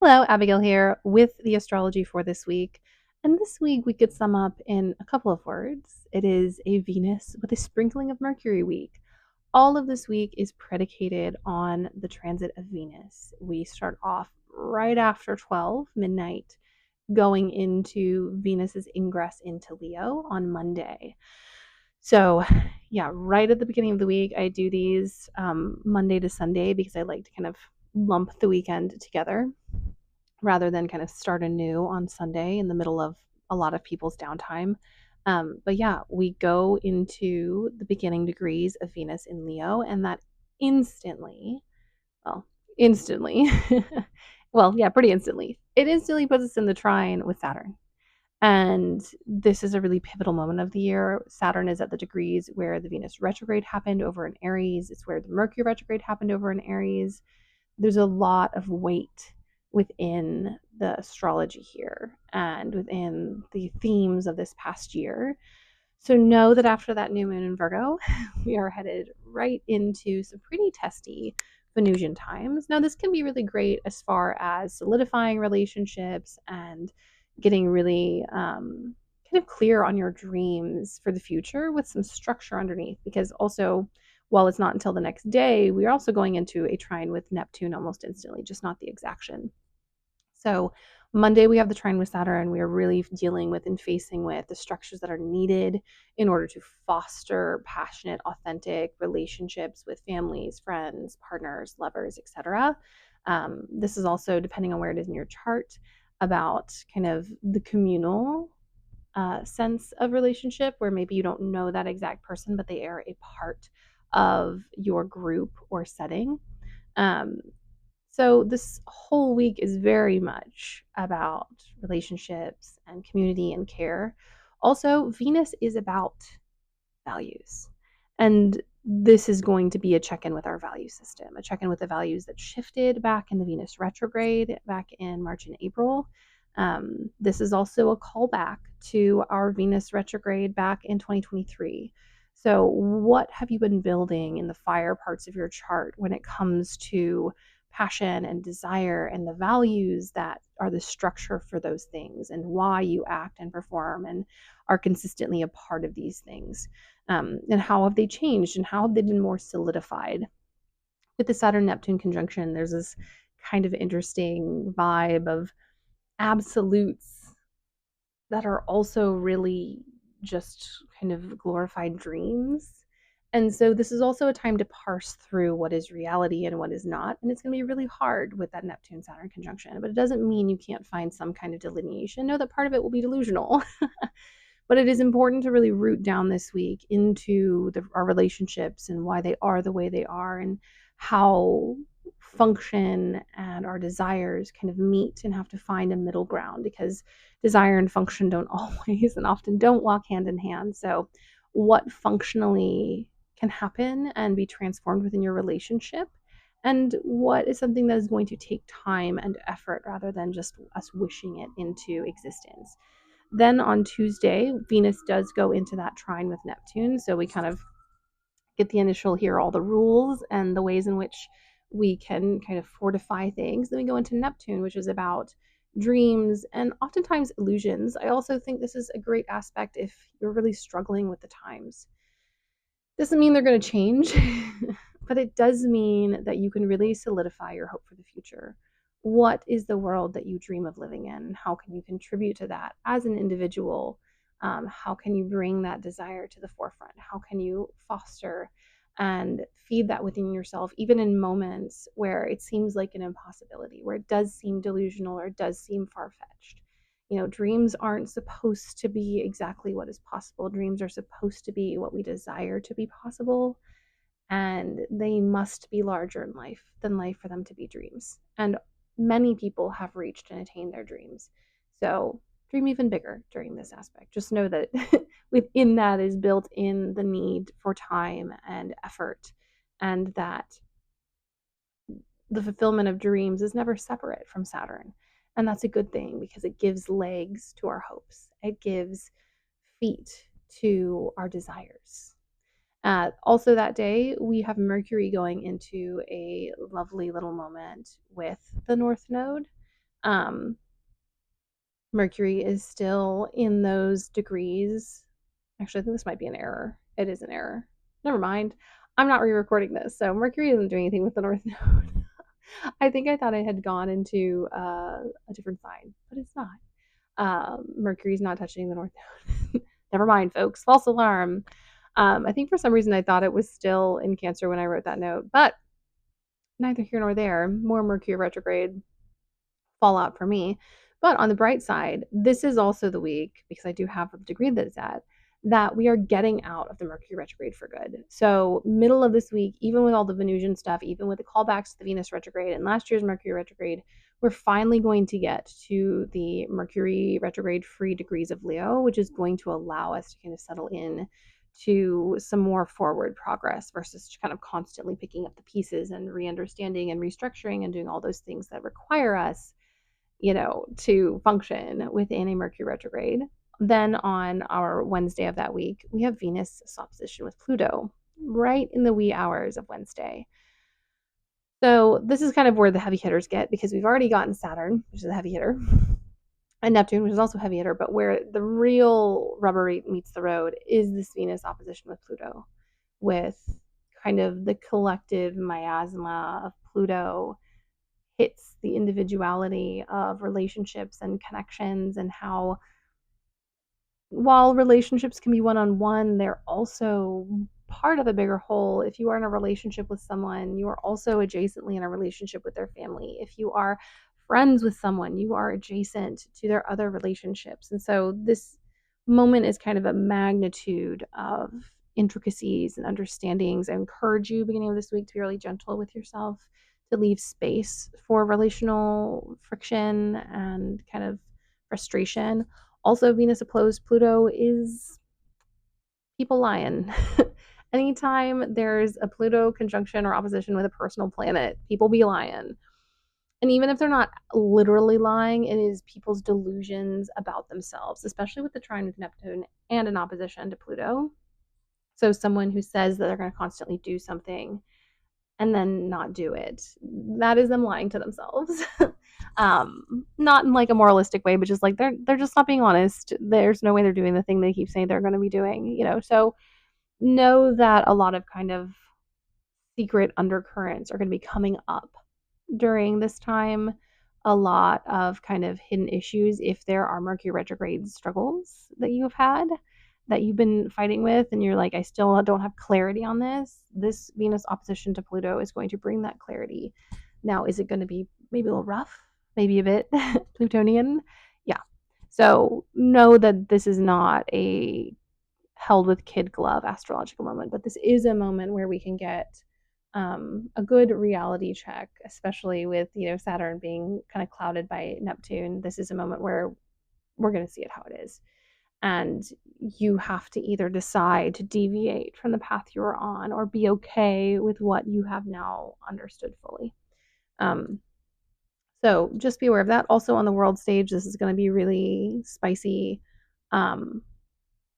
Hello, Abigail here with the astrology for this week. And this week we could sum up in a couple of words. It is a Venus with a sprinkling of Mercury week. All of this week is predicated on the transit of Venus. We start off right after 12 midnight, going into Venus's ingress into Leo on Monday. So, yeah, right at the beginning of the week, I do these Monday to Sunday because I like to kind of lump the weekend together rather than kind of start anew on Sunday in the middle of a lot of people's downtime. But yeah, we go into the beginning degrees of Venus in Leo, and that instantly, well, instantly, well, yeah, pretty instantly, it instantly puts us in the trine with Saturn. And this is a really pivotal moment of the year. Saturn is at the degrees where the Venus retrograde happened over in Aries. It's where the Mercury retrograde happened over in Aries. There's a lot of weight within the astrology here and within the themes of this past year. So know that after that new moon in Virgo, we are headed right into some pretty testy Venusian times. Now, this can be really great as far as solidifying relationships and getting really kind of clear on your dreams for the future with some structure underneath. Because also, while it's not until the next day, we are also going into a trine with Neptune almost instantly, just not the exaction. So Monday we have the trine with Saturn. We are really dealing with and facing with the structures that are needed in order to foster passionate, authentic relationships with families, friends, partners, lovers, etc. This is also depending on where it is in your chart about kind of the communal sense of relationship where maybe you don't know that exact person, but they are a part of your group or setting. Um, so this whole week is very much about relationships and community and care. Also, Venus is about values. And this is going to be a check in with our value system, a check in with the values that shifted back in the Venus retrograde back in March and April. This is also a callback to our Venus retrograde back in 2023. So, what have you been building in the fire parts of your chart when it comes to passion and desire and the values that are the structure for those things and why you act and perform and are consistently a part of these things? And how have they changed and how have they been more solidified? With the Saturn Neptune conjunction, there's this kind of interesting vibe of absolutes that are also really just kind of glorified dreams. And so this is also a time to parse through what is reality and what is not. And it's going to be really hard with that Neptune Saturn conjunction, but it doesn't mean you can't find some kind of delineation. Know that part of it will be delusional. But it is important to really root down this week into our relationships and why they are the way they are and how function and our desires kind of meet and have to find a middle ground because desire and function don't always and often don't walk hand in hand. So, what functionally can happen and be transformed within your relationship? And what is something that is going to take time and effort rather than just us wishing it into existence? Then on Tuesday, Venus does go into that trine with Neptune. So we kind of get the initial here, all the rules and the ways in which we can kind of fortify things. Then we go into Neptune, which is about dreams and oftentimes illusions. I also think this is a great aspect if you're really struggling with the times. Doesn't mean they're going to change, but it does mean that you can really solidify your hope for the future. What is the world that you dream of living in? How can you contribute to that as an individual? How can you bring that desire to the forefront? How can you foster and feed that within yourself, even in moments where it seems like an impossibility, where it does seem delusional or it does seem far fetched? Dreams aren't supposed to be exactly what is possible. Dreams are supposed to be what we desire to be possible, and they must be larger in life than life for them to be dreams. And many people have reached and attained their dreams. So dream even bigger during this aspect. Just know that within that is built in the need for time and effort, and that the fulfillment of dreams is never separate from Saturn. And that's a good thing because it gives legs to our hopes, it gives feet to our desires. Also, that day, we have Mercury going into a lovely little moment with the North Node. Mercury is still in those degrees. Actually, I think this might be an error. It is an error. Never mind. I'm not re-recording this, so Mercury isn't doing anything with the North Node. I think I thought I had gone into a different sign, but it's not. Mercury's not touching the North Node. Never mind, folks. False alarm. I think for some reason I thought it was still in Cancer when I wrote that note, but neither here nor there. More Mercury retrograde fallout for me. But on the bright side, this is also the week, because I do have the degree that it's at, that we are getting out of the Mercury retrograde for good. So, middle of this week, even with all the Venusian stuff, even with the callbacks to the Venus retrograde and last year's Mercury retrograde, we're finally going to get to the Mercury retrograde free degrees of Leo, which is going to allow us to kind of settle in to some more forward progress versus kind of constantly picking up the pieces and re-understanding and restructuring and doing all those things that require us, to function within a Mercury retrograde. Then on our Wednesday of that week, we have Venus opposition with Pluto right in the wee hours of Wednesday. So this is kind of where the heavy hitters get, because we've already gotten Saturn, which is a heavy hitter, and Neptune, which is also a heavy hitter, but where the real rubber meets the road is this Venus opposition with Pluto, with kind of the collective miasma of Pluto hits the individuality of relationships and connections, and how while relationships can be one-on-one, they're also part of a bigger whole. If you are in a relationship with someone, you are also adjacently in a relationship with their family. If you are friends with someone, you are adjacent to their other relationships. And so this moment is kind of a magnitude of intricacies and understandings. I encourage you, beginning of this week, to be really gentle with yourself, to leave space for relational friction and kind of frustration. Also, Venus opposed Pluto is people lying. Anytime there's a Pluto conjunction or opposition with a personal planet, people be lying. And even if they're not literally lying, it is people's delusions about themselves, especially with the trine with Neptune and an opposition to Pluto. So someone who says that they're going to constantly do something and then not do it, that is them lying to themselves. Not in like a moralistic way, but just like they're just not being honest. There's no way they're doing the thing they keep saying they're going to be doing. So know that a lot of kind of secret undercurrents are going to be coming up during this time. A lot of kind of hidden issues, if there are Mercury retrograde struggles that you have had, that you've been fighting with, and you're like, I still don't have clarity on this Venus opposition to Pluto is going to bring that clarity. Now, is it going to be maybe a little rough, maybe a bit Plutonian? Yeah. So know that this is not a held with kid glove astrological moment, but this is a moment where we can get a good reality check, especially with Saturn being kind of clouded by Neptune. This is a moment where we're going to see it how it is, and you have to either decide to deviate from the path you are on, or be okay with what you have now understood fully. So just be aware of that. Also on the world stage, this is going to be really spicy. A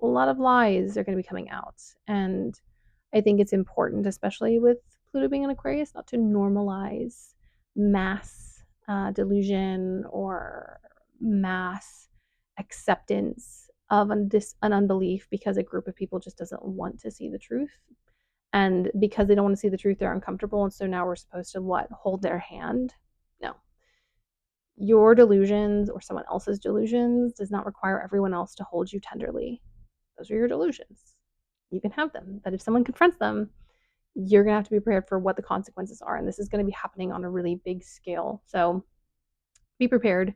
lot of lies are going to be coming out, and I think it's important, especially with Pluto being in Aquarius, not to normalize mass delusion or mass acceptance of an unbelief because a group of people just doesn't want to see the truth. And because they don't want to see the truth, they're uncomfortable. And so now we're supposed to hold their hand? No. Your delusions or someone else's delusions does not require everyone else to hold you tenderly. Those are your delusions. You can have them. But if someone confronts them, you're going to have to be prepared for what the consequences are. And this is going to be happening on a really big scale. So be prepared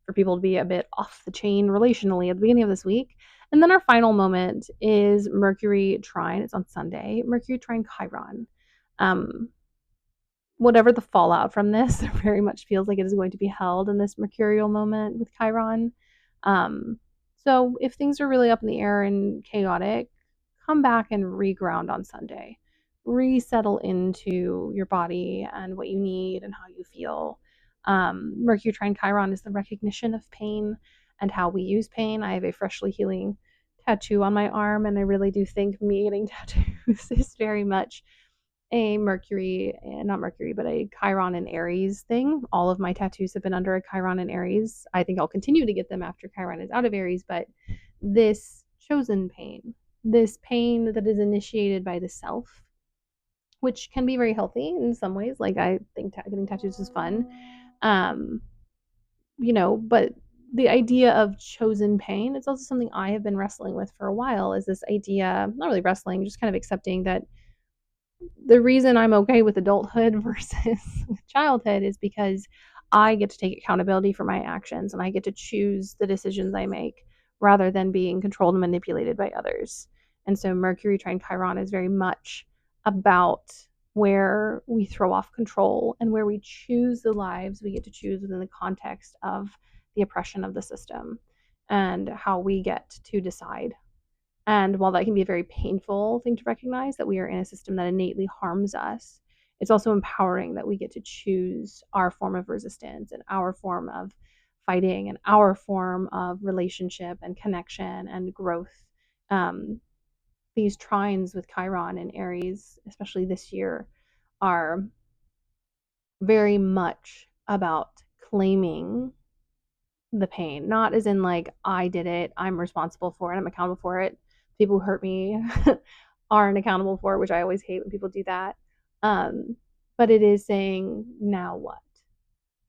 for people to be a bit off the chain relationally at the beginning of this week. And then our final moment is Mercury trine. It's on Sunday. Mercury trine Chiron. Whatever the fallout from this, it very much feels like it is going to be held in this mercurial moment with Chiron. So if things are really up in the air and chaotic, come back and reground on Sunday. Resettle into your body and what you need and how you feel. Mercury trine Chiron is the recognition of pain and how we use pain. I have a freshly healing tattoo on my arm, and I really do think me getting tattoos is very much a Mercury, not Mercury, but a Chiron and Aries thing. All of my tattoos have been under a Chiron and Aries. I think I'll continue to get them after Chiron is out of Aries, but this chosen pain, this pain that is initiated by the self, which can be very healthy in some ways. Like I think getting tattoos is fun. Um, but the idea of chosen pain, it's also something I have been wrestling with for a while, is this idea, not really wrestling, just kind of accepting that the reason I'm okay with adulthood versus with childhood is because I get to take accountability for my actions and I get to choose the decisions I make rather than being controlled and manipulated by others. And so Mercury trine Chiron is very much about where we throw off control and where we choose the lives we get to choose within the context of the oppression of the system and how we get to decide. And while that can be a very painful thing to recognize, that we are in a system that innately harms us, it's also empowering that we get to choose our form of resistance and our form of fighting and our form of relationship and connection and growth. Um, these trines with Chiron and Aries, especially this year, are very much about claiming the pain, not as in like I did it, I'm responsible for it, I'm accountable for it. People who hurt me aren't accountable for it, which I always hate when people do that. Um, but it is saying, now what?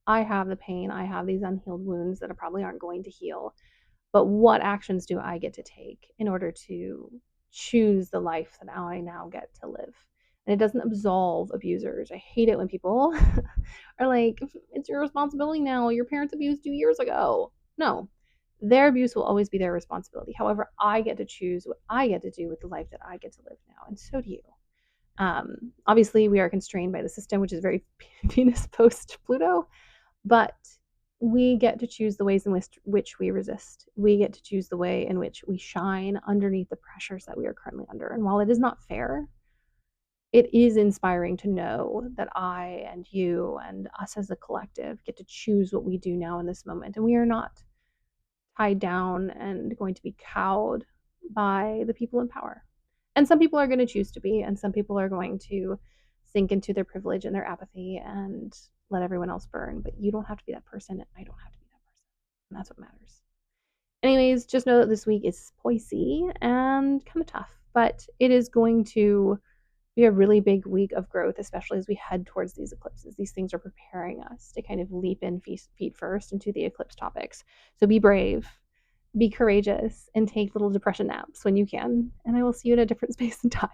I have the pain, I have these unhealed wounds that probably aren't going to heal. But what actions do I get to take in order to choose the life that I now get to live? And it doesn't absolve abusers. I hate it when people are like, it's your responsibility now. Your parents abused you years ago. No, their abuse will always be their responsibility. However, I get to choose what I get to do with the life that I get to live now. And so do you. Obviously, we are constrained by the system, which is very Venus post Pluto, but we get to choose the ways in which we resist. We get to choose the way in which we shine underneath the pressures that we are currently under. And while it is not fair, it is inspiring to know that I and you and us as a collective get to choose what we do now in this moment. And we are not tied down and going to be cowed by the people in power. And some people are going to choose to be, and some people are going to sink into their privilege and their apathy and let everyone else burn. But you don't have to be that person, and I don't have to be that person. And that's what matters. Anyways, just know that this week is spicy and kind of tough, but it is going to be a really big week of growth, especially as we head towards these eclipses. These things are preparing us to kind of leap in feet first into the eclipse topics. So be brave, be courageous, and take little depression naps when you can. And I will see you in a different space and time.